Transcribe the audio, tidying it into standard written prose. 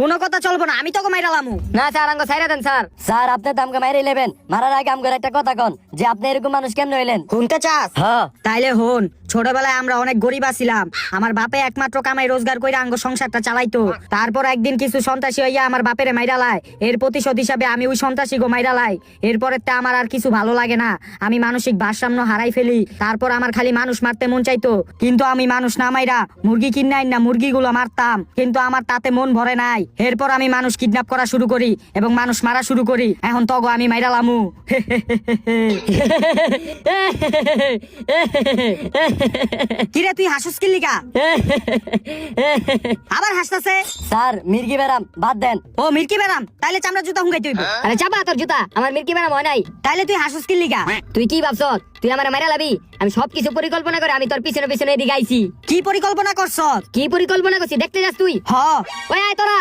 কোনো কথা চলবো না, আমি তোকে মাইরা লামু। না স্যার আঙ্গ ছাইরা দেন স্যার। স্যার আপনি তো আমাকে মাইরে নেবেন, মারার আগে আমগর একটা কথা কন যে আপনি এরকম মানুষ কেমনে হইলেন? শুনতে চাস? হ্যাঁ। তাইলে হন, ছোটবেলায় আমরা অনেক গরিব ছিলাম। আমার বাপে একমাত্র কামাই রোজগার কইরা আঙ্গ সংসারটা চালাইতো। তারপর একদিন কিছু সন্ত্রাসী হইয়া আমার বাপেরে মাইরা লাই। এর প্রতিশোধ হিসাবে আমি ওই সন্ত্রাসী গো মাইরা লাই। এরপরের তে আমার আর কিছু ভালো লাগে না, আমি মানসিক ভারসাম্য হারাই ফেলি। তারপর আমার খালি মানুষ মারতে মন চাইতো, কিন্তু আমি মানুষ না মাইরা মুরগি কিনাই না মুরগিগুলো মারতাম, কিন্তু আমার তাতে মন ভরে নাই। এরপর আমি মানুষ কিডন্যাপ করা শুরু করি এবং মানুষ মারা শুরু করি। এখন তগো আমি মাইরা লামু। কিরে তুই হাসুস কি লিগা? আবার হাসতাছে। স্যার মির্গি বেরাম বাদ দেন। ও মির্কি বেরাম, তাইলে চামড়া জুতা হুঙ্গাই তুই। আরে চাপা তোর জুতা, আমার মির্গি বেরাম হয় নাই। তাইলে তুই হাসুস কি লিগা? তুই কি ভাবছ তুই আমার মাইরা লাবি? আমি সবকিছু পরিকল্পনা করে আমি তোর পিছনে পিছনে এদিকে আইছি। কি পরিকল্পনা করছ? কি পরিকল্পনা করছি দেখতে যাস তুই? হ। ওই আয় তোরা।